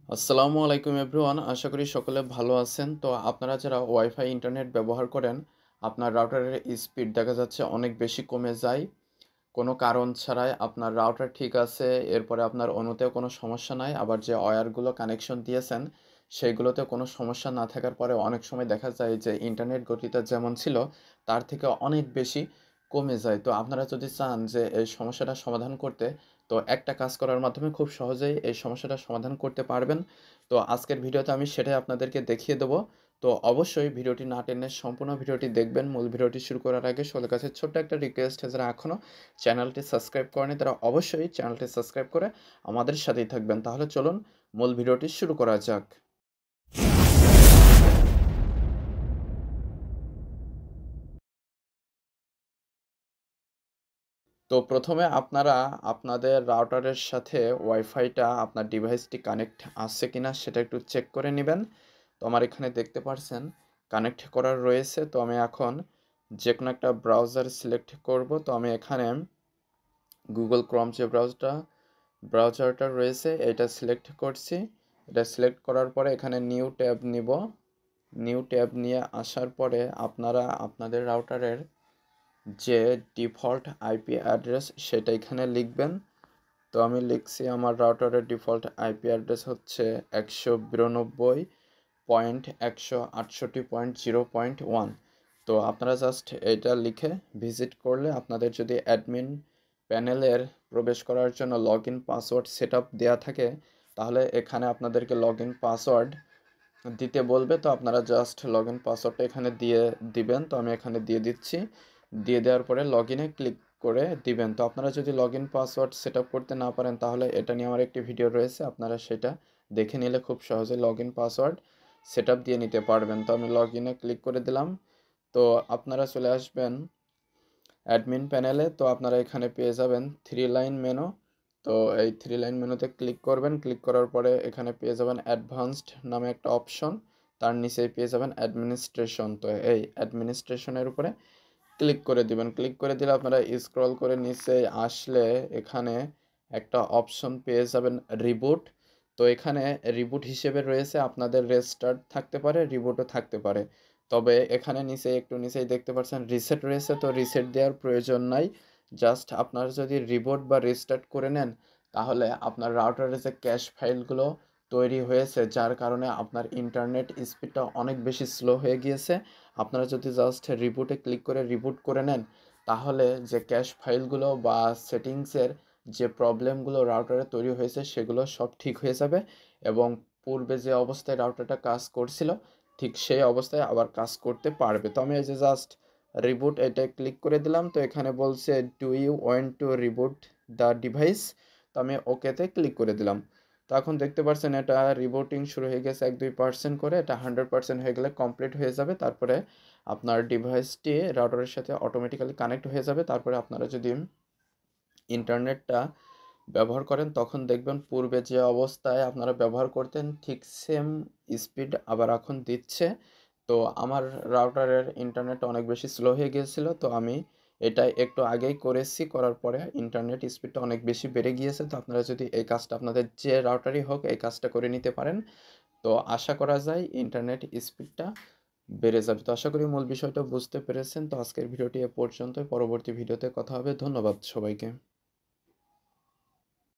আসসালামু আলাইকুম এভরিওয়ান, আশা করি সকলে ভালো আছেন। তো আপনারা যারা ওয়াইফাই ইন্টারনেট ব্যবহার করেন, আপনার রাউটারের স্পিড দেখা যাচ্ছে অনেক বেশি কমে যায় কোনো কারণ ছাড়াই। আপনার রাউটার ঠিক আছে, এরপরে আপনার অন্যতেও কোনো সমস্যা নাই, আবার যে ওয়্যারগুলো কানেকশন দিয়েছেন সেইগুলোতে কোনো সমস্যা না থাকার পরে অনেক সময় দেখা যায় যে ইন্টারনেট গতিটা যেমন ছিল তার থেকে অনেক বেশি কমে যায়। তো আপনারা যদি চান যে এই সমস্যাটা সমাধান করতে, তো একটা কাজ করার মাধ্যমে খুব সহজেই এই সমস্যাটা সমাধান করতে পারবেন। তো আজকের ভিডিওতে আমি সেটাই আপনাদেরকে দেখিয়ে দেবো। তো অবশ্যই ভিডিওটি না টেনে সম্পূর্ণ ভিডিওটি দেখবেন। মূল ভিডিওটি শুরু করার আগে সকলের কাছে ছোট্ট একটা রিকোয়েস্ট, যারা এখনও চ্যানেলটি সাবস্ক্রাইব করেনি তারা অবশ্যই চ্যানেলটি সাবস্ক্রাইব করে আমাদের সাথেই থাকবেন। তাহলে চলুন মূল ভিডিওটি শুরু করা যাক। তো প্রথমে আপনারা আপনাদের রাউটারের সাথে ওয়াইফাইটা আপনার ডিভাইসটি কানেক্ট আছে কিনা সেটা একটু চেক করে নেবেন। তো আমার এখানে দেখতে পারছেন কানেক্ট করার রয়েছে। তো আমি এখন যে কোনো একটা ব্রাউজার সিলেক্ট করব। তো আমি এখানে গুগল ক্রোম যে ব্রাউজারটা রয়েছে এটা সিলেক্ট করছি। এটা সিলেক্ট করার পরে এখানে নিউ ট্যাব নিব। নিউ ট্যাব নিয়ে আসার পরে আপনারা আপনাদের রাউটারের যে ডিফল্ট আইপি অ্যাড্রেস সেটা এখানে লিখবেন। তো আমি লিখছি আমার রাউটারের ডিফল্ট আইপি অ্যাড্রেস হচ্ছে 192.168.0.1। তো আপনারা জাস্ট এটা লিখে ভিজিট করলে আপনাদের যদি অ্যাডমিন প্যানেলের প্রবেশ করার জন্য log in password set up দেওয়া থাকে, তাহলে এখানে আপনাদেরকে লগ ইন পাসওয়ার্ড দিতে বলবে। তো আপনারা জাস্ট লগ ইন পাসওয়ার্ডটা এখানে দিয়ে দিবেন। তো আমি এখানে দিয়ে দিচ্ছি। দিয়ে দেওয়ার পরে লগ ইনে ক্লিক করে দিবেন। তো আপনারা যদি log in password set up করতে না পারেন, তাহলে এটা নিয়ে আমার একটি ভিডিও রয়েছে, আপনারা সেটা দেখে নিলে খুব সহজে log in password set up দিয়ে নিতে পারবেন। তো আমি লগ ইনে ক্লিক করে দিলাম। তো আপনারা চলে আসবেন অ্যাডমিন প্যানেলে। তো আপনারা এখানে পেয়ে যাবেন থ্রি লাইন মেনু। তো এই থ্রি লাইন মেনুতে ক্লিক করবেন। ক্লিক করার পরে এখানে পেয়ে যাবেন অ্যাডভান্সড নামে একটা অপশন, তার নিচেই পেয়ে যাবেন অ্যাডমিনিস্ট্রেশন। তো এই অ্যাডমিনিস্ট্রেশনের উপরে ক্লিক করে দিবেন। ক্লিক করে দিলে আপনারা স্ক্রল করে নিচে আসলে এখানে একটা অপশন পেয়ে যাবেন রিবুট। তো এখানে রিবুট হিসেবে রয়েছে আপনাদের রেস্টার্ট থাকতে পারে, রিবুটও থাকতে পারে। তবে এখানে নিচে একটু নিচেই দেখতে পাচ্ছেন রিসেট রয়েছে। তো রিসেট দেওয়ার প্রয়োজন নাই। জাস্ট আপনারা যদি রিবুট বা রিস্টার্ট করে নেন, তাহলে আপনার রাউটারের যে ক্যাশ ফাইলগুলো তৈরি হয়েছে যার কারণে আপনার ইন্টারনেট স্পিডটা অনেক বেশি স্লো হয়ে গিয়েছে, আপনারা যদি জাস্ট রিবুটে ক্লিক করে রিবুট করে নেন, তাহলে যে ক্যাশ ফাইলগুলো বা সেটিংসের যে প্রবলেমগুলো রাউটারে তৈরি হয়েছে সেগুলো সব ঠিক হয়ে যাবে এবং পূর্বে যে অবস্থায় রাউটারটা কাজ করছিল ঠিক সেই অবস্থায় আবার কাজ করতে পারবে। তো আমি এই যে জাস্ট রিবুট এটা ক্লিক করে দিলাম। তো এখানে বলছে do you want to reboot the device. তো আমি ওকেতে ক্লিক করে দিলাম। তো এখন দেখতে পাচ্ছেন এটা রিবুটিং শুরু হয়ে গেছে 1-2% করে। এটা 100% হয়ে গেলে কমপ্লিট হয়ে যাবে। তারপরে আপনার ডিভাইসটি রাউটারের সাথে অটোমেটিক্যালি কানেক্ট হয়ে যাবে। তারপরে আপনারা যদি ইন্টারনেটটা ব্যবহার করেন তখন দেখবেন পূর্বে যে অবস্থায় আপনারা ব্যবহার করতেন ঠিক সেম স্পিড আবার এখন দিচ্ছে। তো আমার রাউটারের ইন্টারনেট অনেক বেশি স্লো হয়ে গিয়েছিল, তো আমি এটা একটু আগেই করেছি, করার পরে ইন্টারনেট স্পিডটা অনেক বেশি বেড়ে গিয়েছে। তো আপনারা যদি এই কাজটা আপনাদের যে রাউটারই হোক এই কাজটা করে নিতে পারেন, তো আশা করা যায় ইন্টারনেট স্পিডটা বেড়ে যাবে। তো আশা করি মূল বিষয়টা বুঝতে পেরেছেন। তো আজকের ভিডিওটি এ পর্যন্তই। পরবর্তী ভিডিওতে কথা হবে। ধন্যবাদ সবাইকে।